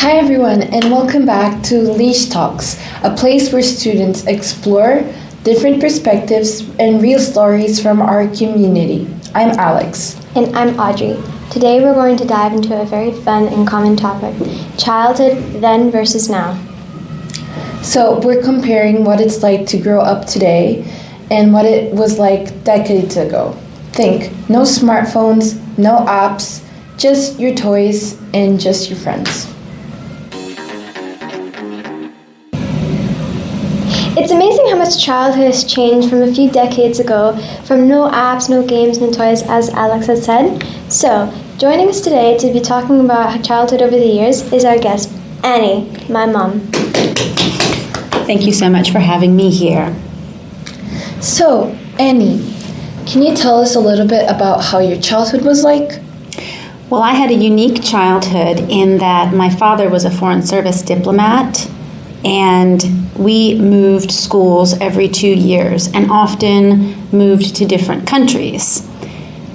Hi everyone, and welcome back to LIS Talks, a place where students explore different perspectives and real stories from our community. I'm Alex. And I'm Audrey. Today we're going to dive into a very fun and common topic, childhood then versus now. So we're comparing what it's like to grow up today and what it was like decades ago. Think, no smartphones, no apps, just your toys and just your friends. It's amazing how much childhood has changed from a few decades ago, from no apps, no games, no toys, as Alex had said. So, joining us today to be talking about childhood over the years is our guest, Annie, my mom. Thank you so much for having me here. So, Annie, can you tell us a little bit about how your childhood was like? Well, I had a unique childhood in that my father was a Foreign Service diplomat, and we moved schools every 2 years and often moved to different countries.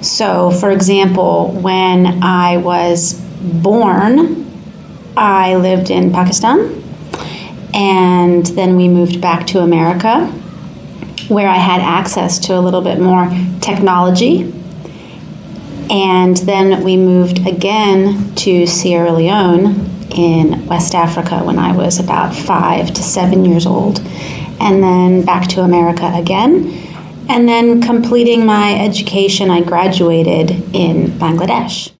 So, for example, when I was born, I lived in Pakistan, and then we moved back to America, where I had access to a little bit more technology. And then we moved again to Sierra Leone in West Africa when I was about 5 to 7 years old, and then back to America again. And then completing my education, I graduated in Bangladesh.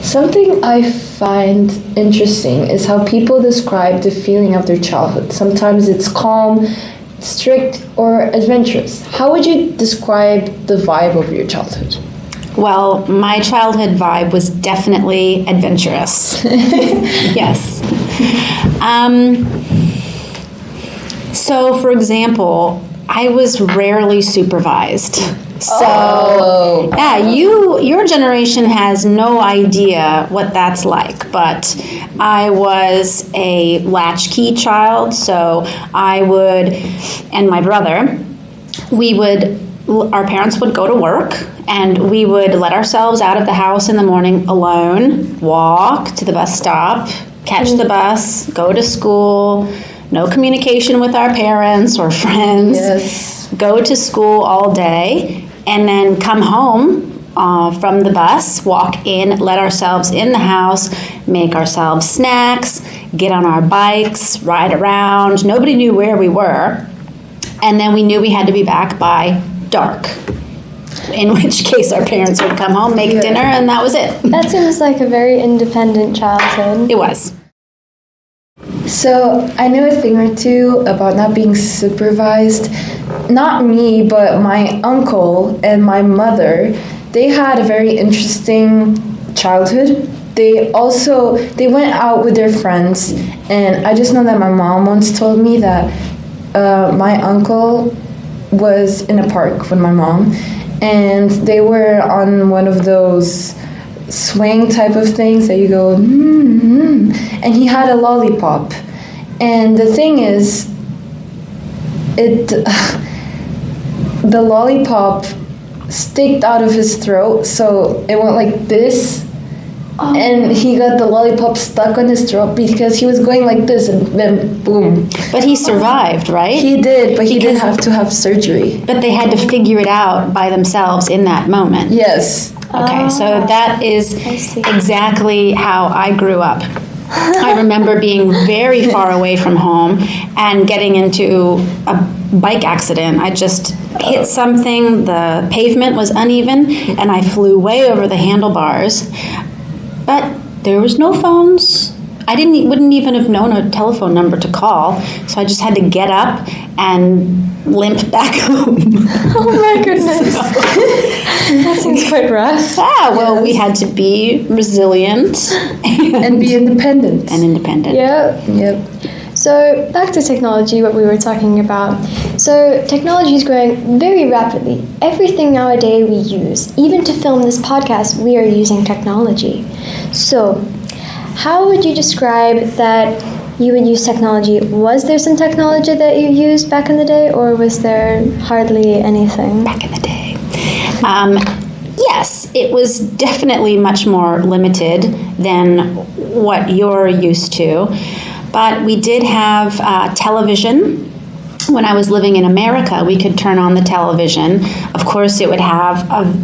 Something I find interesting is how people describe the feeling of their childhood. Sometimes it's calm, strict, or adventurous. How would you describe the vibe of your childhood? Well, my childhood vibe was definitely adventurous. Yes. So, for example, I was rarely supervised. So, yeah, your generation has no idea what that's like, but I was a latchkey child, so I would, and my brother, our parents would go to work, and we would let ourselves out of the house in the morning alone, walk to the bus stop, catch the bus, go to school, no communication with our parents or friends, go to school all day, and then come home from the bus, walk in, let ourselves in the house, make ourselves snacks, get on our bikes, ride around. Nobody knew where we were, and then we knew we had to be back by dark, in which case our parents would come home, make dinner, and that was it. That seems like a very independent childhood. It was. So I know a thing or two about not being supervised. Not me, but my uncle and my mother, they had a very interesting childhood. They went out with their friends, and I just know that my mom once told me that my uncle was in a park with my mom, and they were on one of those swing type of things that you go, and he had a lollipop. And the thing is, the lollipop sticked out of his throat, so it went like this. And he got the lollipop stuck on his throat because he was going like this, and then boom. But he survived, right? He did, but he didn't have to have surgery. But they had to figure it out by themselves in that moment. Yes. Okay, so that is exactly how I grew up. I remember being very far away from home and getting into a bike accident. I just hit something, the pavement was uneven, and I flew way over the handlebars. But there was no phones. I wouldn't even have known a telephone number to call, so I just had to get up and limp back home. Oh my goodness. That seems quite rough. Well, we had to be resilient. And be independent. Yep. So back to technology, what we were talking about. So technology is growing very rapidly. Everything nowadays we use, even to film this podcast, we are using technology. So how would you describe that you would use technology? Was there some technology that you used back in the day, or was there hardly anything? Back in the day. yes, it was definitely much more limited than what you're used to. But we did have television. When I was living in America, we could turn on the television. Of course, it would have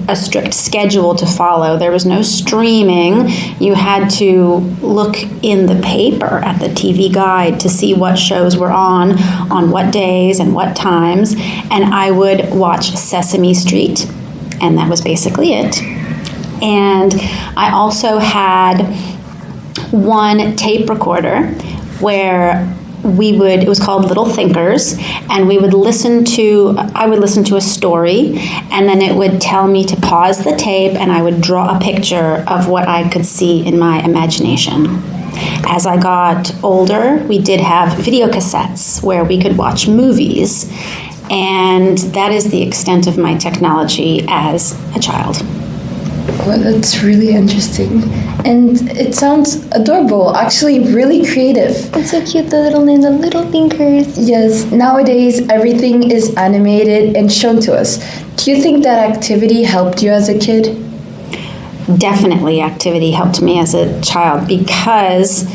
a strict schedule to follow. There was no streaming. You had to look in the paper at the TV guide to see what shows were on what days and what times. And I would watch Sesame Street, and that was basically it. And I also had one tape recorder where it was called Little Thinkers, and I would listen to a story, and then it would tell me to pause the tape, and I would draw a picture of what I could see in my imagination. As I got older, we did have video cassettes where we could watch movies, and that is the extent of my technology as a child. Well, that's really interesting. And it sounds adorable, actually really creative. It's so cute, the little name, the Little Thinkers. Yes, nowadays everything is animated and shown to us. Do you think that activity helped you as a kid? Definitely activity helped me as a child because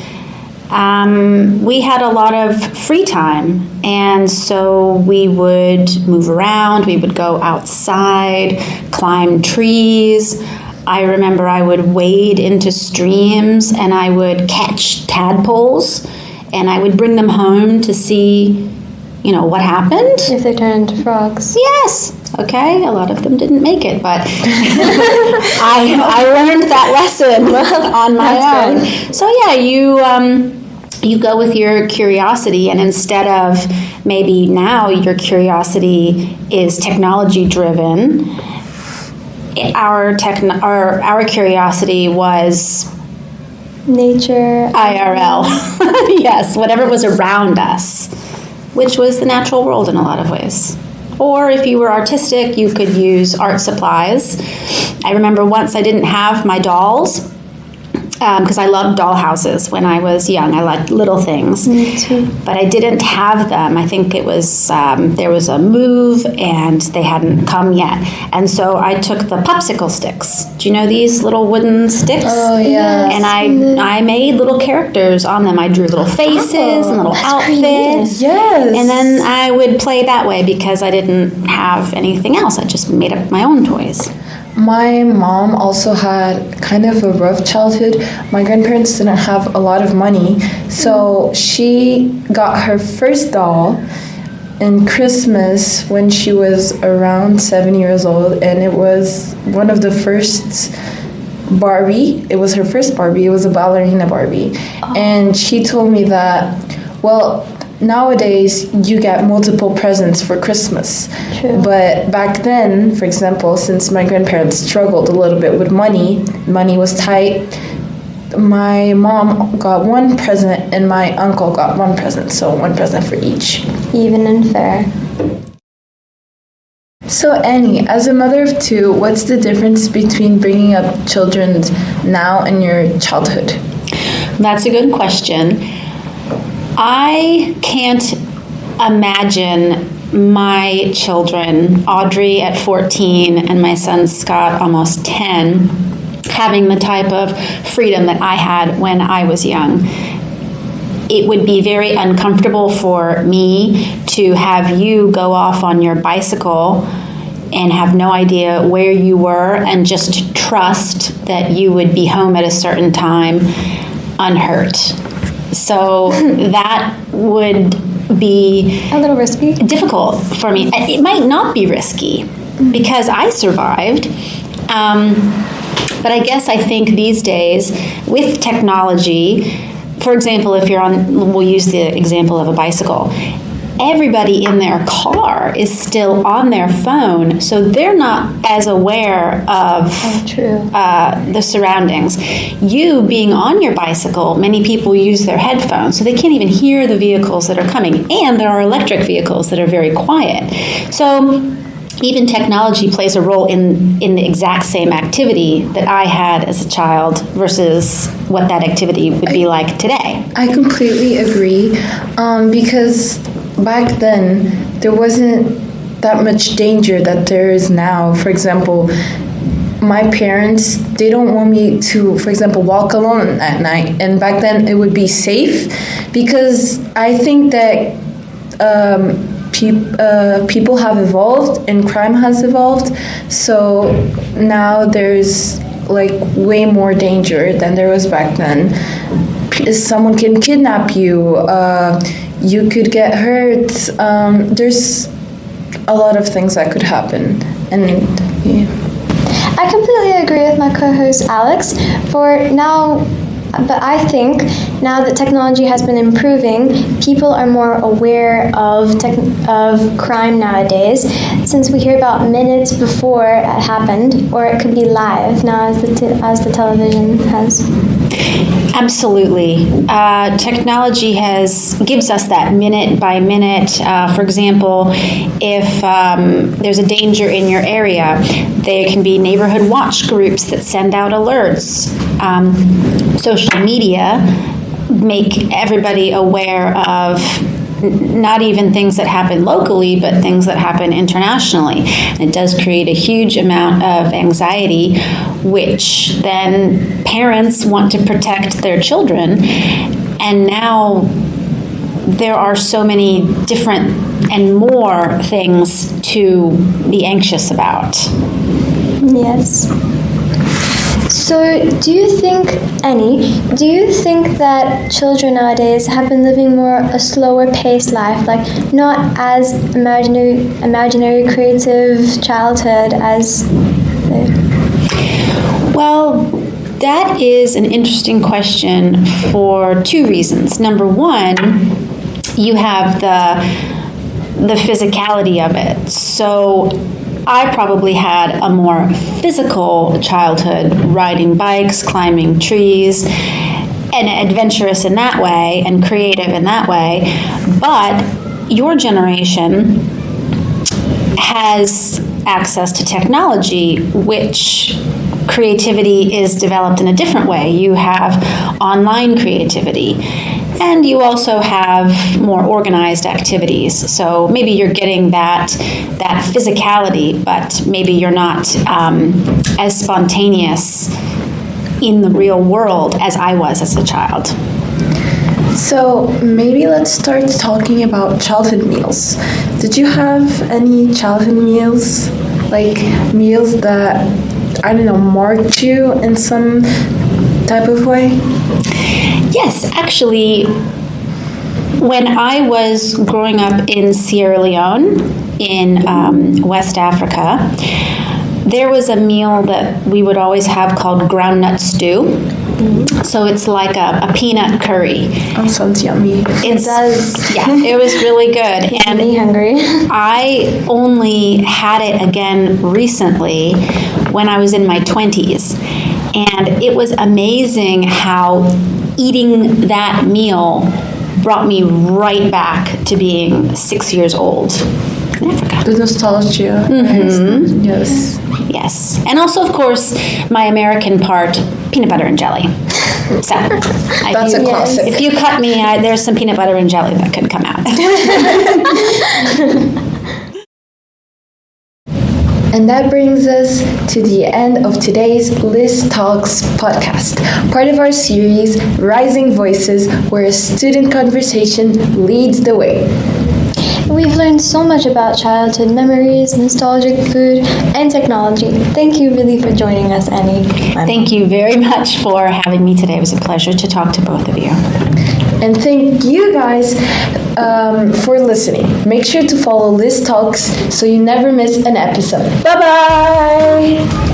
we had a lot of free time, and so we would move around, we would go outside, climb trees. I remember I would wade into streams and I would catch tadpoles and I would bring them home to see, what happened. If they turned into frogs. Yes. Okay. A lot of them didn't make it, but I learned that lesson on my own. Good. So yeah, you go with your curiosity, and instead of maybe now your curiosity is technology driven, our curiosity was nature, IRL. Yes, whatever was around us, which was the natural world in a lot of ways. Or if you were artistic, you could use art supplies. I remember once I didn't have my dolls because I loved doll houses when I was young. I liked little things. Me too. But I didn't have them. I think it was, there was a move and they hadn't come yet. And so I took the popsicle sticks. Do you know these little wooden sticks? Oh, yeah. And I made little characters on them. I drew little faces and little outfits. Yes. And then I would play that way because I didn't have anything else. I just made up my own toys. My mom also had kind of a rough childhood. My grandparents didn't have a lot of money, so she got her first doll in Christmas when she was around 7 years old, and it was one of the first Barbie. It was her first Barbie. It was a ballerina Barbie. Oh. And she told me that, well, nowadays you get multiple presents for Christmas. True. But back then, for example, since my grandparents struggled a little bit with money was tight, my mom got one present and my uncle got one present, so one present for each. Even and fair. So Annie, as a mother of two, what's the difference between bringing up children now and your childhood? That's a good question. I can't imagine my children, Audrey at 14 and my son Scott almost 10, having the type of freedom that I had when I was young. It would be very uncomfortable for me to have you go off on your bicycle and have no idea where you were and just trust that you would be home at a certain time unhurt. So that would be a little risky, difficult for me. It might not be risky because I survived. But I guess I think these days with technology, for example, if you're we'll use the example of a bicycle, everybody in their car is still on their phone, so they're not as aware of the surroundings. You being on your bicycle, many people use their headphones, so they can't even hear the vehicles that are coming, and there are electric vehicles that are very quiet. So even technology plays a role in the exact same activity that I had as a child versus what that activity would be like today. I completely agree, because back then there wasn't that much danger that there is now. For example, my parents, they don't want me to, for example, walk alone at night. And back then it would be safe because I think that people have evolved and crime has evolved. So now there's like way more danger than there was back then. Someone can kidnap you. You could get hurt. There's a lot of things that could happen. And yeah. I completely agree with my co-host Alex. But I think now that technology has been improving, people are more aware of crime nowadays, since we hear about minutes before it happened, or it could be live now as the television has. Absolutely. Technology gives us that minute by minute. For example, if there's a danger in your area, there can be neighborhood watch groups that send out alerts. Social media make everybody aware of not even things that happen locally, but things that happen internationally. And it does create a huge amount of anxiety, which then parents want to protect their children. And now there are so many different and more things to be anxious about. Yes. So, do you think that children nowadays have been living a slower paced life, like not as imaginary creative childhood as they? Well, that is an interesting question for two reasons. Number one, you have the physicality of it. So I probably had a more physical childhood, riding bikes, climbing trees, and adventurous in that way, and creative in that way. But your generation has access to technology, which creativity is developed in a different way. You have online creativity. And you also have more organized activities. So maybe you're getting that physicality, but maybe you're not as spontaneous in the real world as I was as a child. So maybe let's start talking about childhood meals. Did you have any childhood meals? Like meals that, I don't know, marked you in some type of way? Yes, actually, when I was growing up in Sierra Leone in West Africa, there was a meal that we would always have called groundnut stew. Mm-hmm. So it's like a peanut curry. Oh, sounds yummy. It does. Yeah, it was really good. And me hungry. I only had it again recently when I was in my 20s. And it was amazing how eating that meal brought me right back to being 6 years old in Africa. The nostalgia. Mm-hmm. Yes. Yes. And also, of course, my American part, peanut butter and jelly. So that's a classic. If you cut me, there's some peanut butter and jelly that could come out. And that brings us to the end of today's LIS Talks podcast, part of our series, Rising Voices, where a student conversation leads the way. We've learned so much about childhood memories, nostalgic food, and technology. Thank you really for joining us, Annie. Thank you very much for having me today. It was a pleasure to talk to both of you. And thank you guys for listening. Make sure to follow LIS Talks so you never miss an episode. Bye-bye!